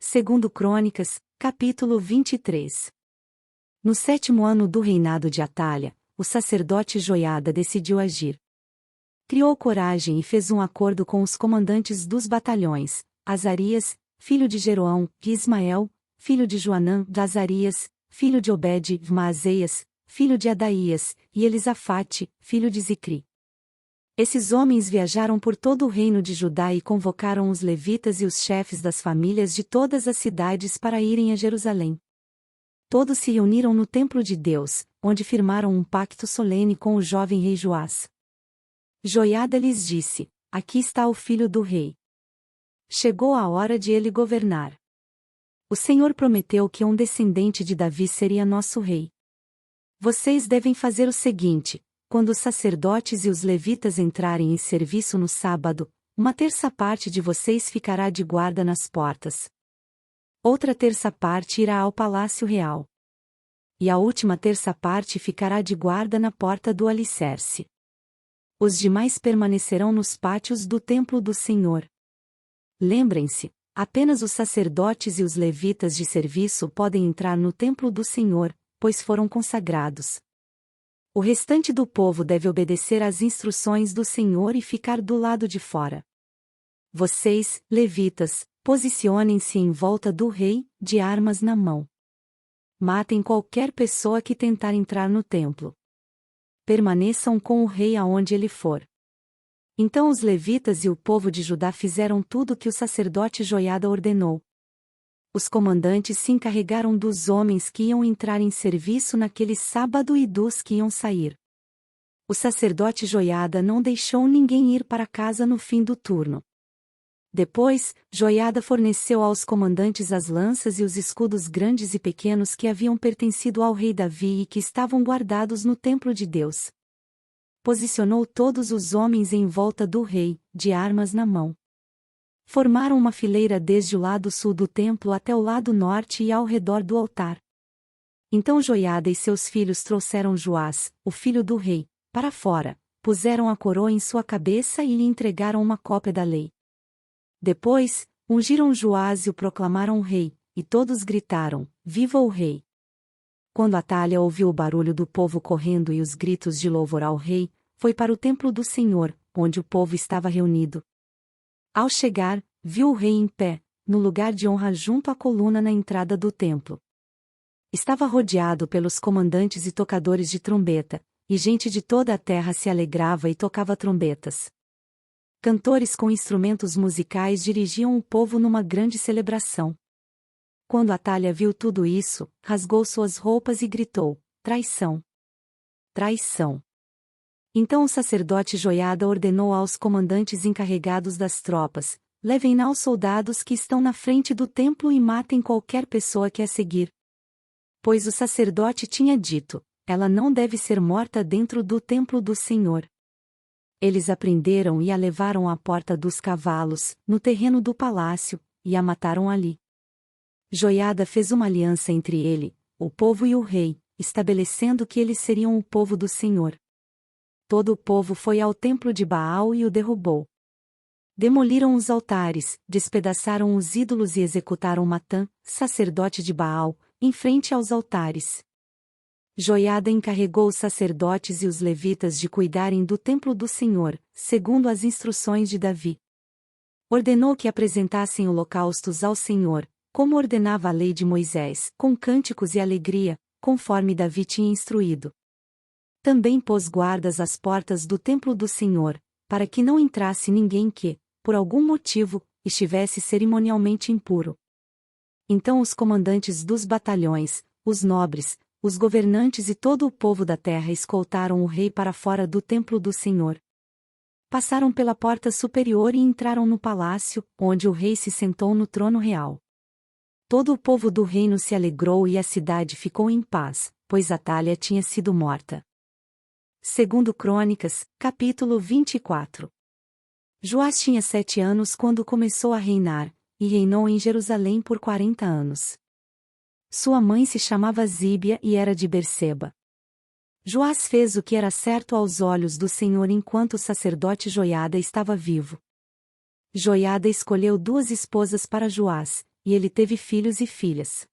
Segundo Crônicas, capítulo 23. No 7º ano do reinado de Atalha, o sacerdote Joiada decidiu agir. Criou coragem e fez um acordo com os comandantes dos batalhões, Azarias, filho de Jeroão, e Ismael, filho de Joanã, de Azarias, filho de Obed, Maazéias, filho de Adaías, e Elisafate, filho de Zicri. Esses homens viajaram por todo o reino de Judá e convocaram os levitas e os chefes das famílias de todas as cidades para irem a Jerusalém. Todos se reuniram no templo de Deus, onde firmaram um pacto solene com o jovem rei Joás. Joiada lhes disse: Aqui está o filho do rei. Chegou a hora de ele governar. O Senhor prometeu que um descendente de Davi seria nosso rei. Vocês devem fazer o seguinte: quando os sacerdotes e os levitas entrarem em serviço no sábado, uma terça parte de vocês ficará de guarda nas portas. Outra terça parte irá ao palácio real. E a última terça parte ficará de guarda na porta do alicerce. Os demais permanecerão nos pátios do templo do Senhor. Lembrem-se, apenas os sacerdotes e os levitas de serviço podem entrar no templo do Senhor, pois foram consagrados. O restante do povo deve obedecer às instruções do Senhor e ficar do lado de fora. Vocês, levitas, posicionem-se em volta do rei, de armas na mão. Matem qualquer pessoa que tentar entrar no templo. Permaneçam com o rei aonde ele for. Então os levitas e o povo de Judá fizeram tudo o que o sacerdote Joiada ordenou. Os comandantes se encarregaram dos homens que iam entrar em serviço naquele sábado e dos que iam sair. O sacerdote Joiada não deixou ninguém ir para casa no fim do turno. Depois, Joiada forneceu aos comandantes as lanças e os escudos grandes e pequenos que haviam pertencido ao rei Davi e que estavam guardados no templo de Deus. Posicionou todos os homens em volta do rei, de armas na mão. Formaram uma fileira desde o lado sul do templo até o lado norte e ao redor do altar. Então Joiada e seus filhos trouxeram Joás, o filho do rei, para fora, puseram a coroa em sua cabeça e lhe entregaram uma cópia da lei. Depois, ungiram Joás e o proclamaram rei, e todos gritaram: Viva o rei! Quando Atalha ouviu o barulho do povo correndo e os gritos de louvor ao rei, foi para o templo do Senhor, onde o povo estava reunido. Ao chegar, viu o rei em pé, no lugar de honra junto à coluna na entrada do templo. Estava rodeado pelos comandantes e tocadores de trombeta, e gente de toda a terra se alegrava e tocava trombetas. Cantores com instrumentos musicais dirigiam o povo numa grande celebração. Quando Atalha viu tudo isso, rasgou suas roupas e gritou: Traição! Traição! Então o sacerdote Joiada ordenou aos comandantes encarregados das tropas: levem aos soldados que estão na frente do templo e matem qualquer pessoa que a seguir. Pois o sacerdote tinha dito: ela não deve ser morta dentro do templo do Senhor. Eles a prenderam e a levaram à porta dos cavalos, no terreno do palácio, e a mataram ali. Joiada fez uma aliança entre ele, o povo e o rei, estabelecendo que eles seriam o povo do Senhor. Todo o povo foi ao templo de Baal e o derrubou. Demoliram os altares, despedaçaram os ídolos e executaram Matã, sacerdote de Baal, em frente aos altares. Joiada encarregou os sacerdotes e os levitas de cuidarem do templo do Senhor, segundo as instruções de Davi. Ordenou que apresentassem holocaustos ao Senhor, como ordenava a lei de Moisés, com cânticos e alegria, conforme Davi tinha instruído. Também pôs guardas às portas do templo do Senhor, para que não entrasse ninguém que, por algum motivo, estivesse cerimonialmente impuro. Então os comandantes dos batalhões, os nobres, os governantes e todo o povo da terra escoltaram o rei para fora do templo do Senhor. Passaram pela porta superior e entraram no palácio, onde o rei se sentou no trono real. Todo o povo do reino se alegrou e a cidade ficou em paz, pois Atalha tinha sido morta. Segundo Crônicas, capítulo 24. Joás tinha 7 anos quando começou a reinar, e reinou em Jerusalém por 40 anos. Sua mãe se chamava Zíbia e era de Berseba. Joás fez o que era certo aos olhos do Senhor enquanto o sacerdote Joiada estava vivo. Joiada escolheu 2 esposas para Joás, e ele teve filhos e filhas.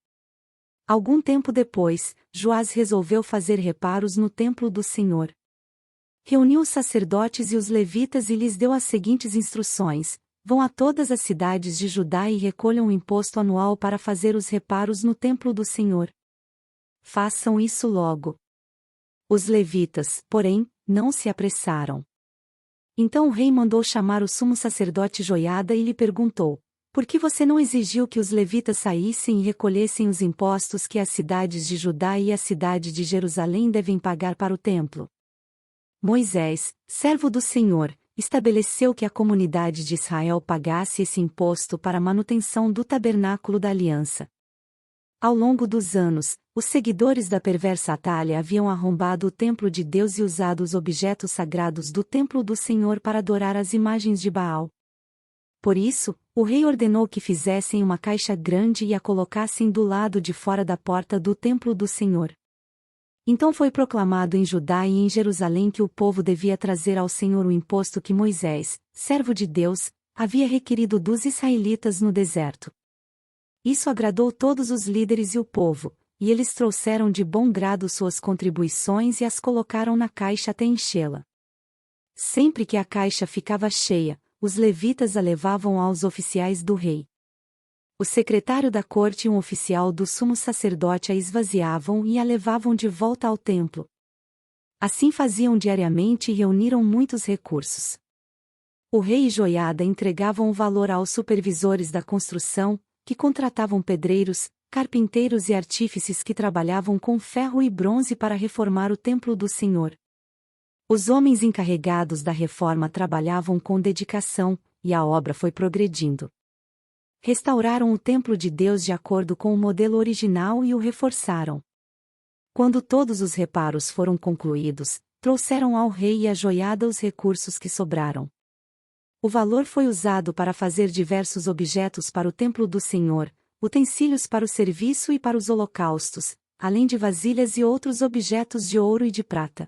Algum tempo depois, Joás resolveu fazer reparos no templo do Senhor. Reuniu os sacerdotes e os levitas e lhes deu as seguintes instruções: vão a todas as cidades de Judá e recolham o imposto anual para fazer os reparos no templo do Senhor. Façam isso logo. Os levitas, porém, não se apressaram. Então o rei mandou chamar o sumo sacerdote Joiada e lhe perguntou: por que você não exigiu que os levitas saíssem e recolhessem os impostos que as cidades de Judá e a cidade de Jerusalém devem pagar para o templo? Moisés, servo do Senhor, estabeleceu que a comunidade de Israel pagasse esse imposto para a manutenção do tabernáculo da aliança. Ao longo dos anos, os seguidores da perversa Atalha haviam arrombado o templo de Deus e usado os objetos sagrados do templo do Senhor para adorar as imagens de Baal. Por isso, o rei ordenou que fizessem uma caixa grande e a colocassem do lado de fora da porta do templo do Senhor. Então foi proclamado em Judá e em Jerusalém que o povo devia trazer ao Senhor o imposto que Moisés, servo de Deus, havia requerido dos israelitas no deserto. Isso agradou todos os líderes e o povo, e eles trouxeram de bom grado suas contribuições e as colocaram na caixa até enchê-la. Sempre que a caixa ficava cheia, os levitas a levavam aos oficiais do rei. O secretário da corte e um oficial do sumo sacerdote a esvaziavam e a levavam de volta ao templo. Assim faziam diariamente e reuniram muitos recursos. O rei e Joiada entregavam o valor aos supervisores da construção, que contratavam pedreiros, carpinteiros e artífices que trabalhavam com ferro e bronze para reformar o templo do Senhor. Os homens encarregados da reforma trabalhavam com dedicação, e a obra foi progredindo. Restauraram o templo de Deus de acordo com o modelo original e o reforçaram. Quando todos os reparos foram concluídos, trouxeram ao rei e à Joiada os recursos que sobraram. O valor foi usado para fazer diversos objetos para o templo do Senhor, utensílios para o serviço e para os holocaustos, além de vasilhas e outros objetos de ouro e de prata.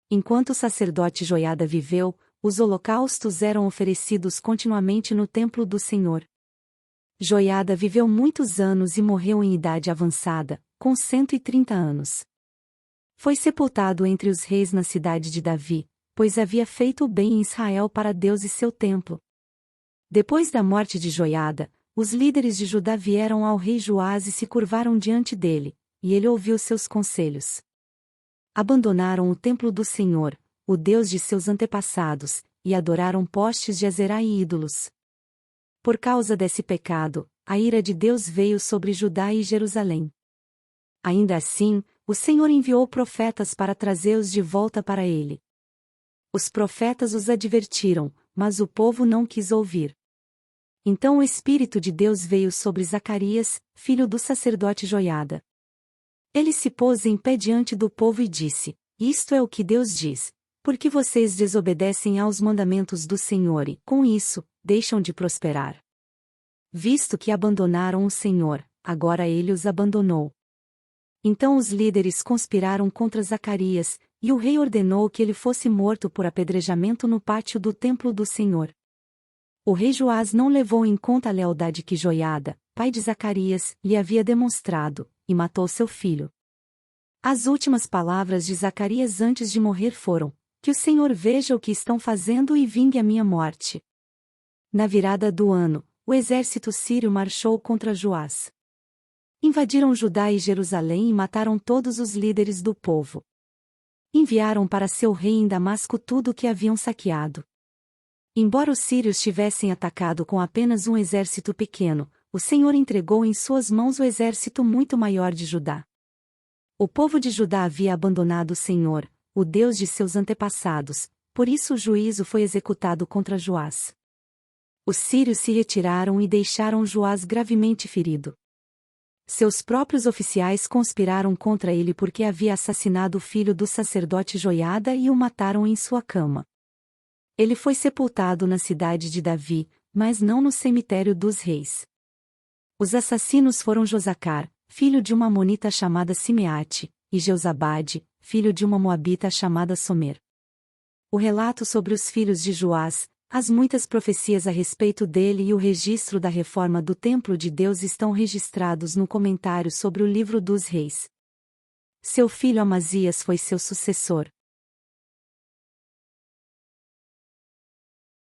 Enquanto o sacerdote Joiada viveu, os holocaustos eram oferecidos continuamente no templo do Senhor. Joiada viveu muitos anos e morreu em idade avançada, com 130 anos. Foi sepultado entre os reis na cidade de Davi, pois havia feito o bem em Israel para Deus e seu templo. Depois da morte de Joiada, os líderes de Judá vieram ao rei Joás e se curvaram diante dele, e ele ouviu seus conselhos. Abandonaram o templo do Senhor, o Deus de seus antepassados, e adoraram postes de Azerá e ídolos. Por causa desse pecado, a ira de Deus veio sobre Judá e Jerusalém. Ainda assim, o Senhor enviou profetas para trazê-los de volta para ele. Os profetas os advertiram, mas o povo não quis ouvir. Então o Espírito de Deus veio sobre Zacarias, filho do sacerdote Joiada. Ele se pôs em pé diante do povo e disse: isto é o que Deus diz, porque vocês desobedecem aos mandamentos do Senhor e, com isso, deixam de prosperar. Visto que abandonaram o Senhor, agora ele os abandonou. Então os líderes conspiraram contra Zacarias, e o rei ordenou que ele fosse morto por apedrejamento no pátio do templo do Senhor. O rei Joás não levou em conta a lealdade que Joiada, pai de Zacarias, lhe havia demonstrado, e matou seu filho. As últimas palavras de Zacarias antes de morrer foram: que o Senhor veja o que estão fazendo e vingue a minha morte. Na virada do ano, o exército sírio marchou contra Joás. Invadiram Judá e Jerusalém e mataram todos os líderes do povo. Enviaram para seu rei em Damasco tudo o que haviam saqueado. Embora os sírios tivessem atacado com apenas um exército pequeno, o Senhor entregou em suas mãos o exército muito maior de Judá. O povo de Judá havia abandonado o Senhor, o Deus de seus antepassados, por isso o juízo foi executado contra Joás. Os sírios se retiraram e deixaram Joás gravemente ferido. Seus próprios oficiais conspiraram contra ele porque havia assassinado o filho do sacerdote Joiada e o mataram em sua cama. Ele foi sepultado na cidade de Davi, mas não no cemitério dos reis. Os assassinos foram Josacar, filho de uma amonita chamada Simeate, e Jeozabade, filho de uma moabita chamada Somer. O relato sobre os filhos de Joás, As muitas profecias a respeito dele e o registro da reforma do Templo de Deus estão registrados no comentário sobre o Livro dos Reis. Seu filho Amazias foi seu sucessor.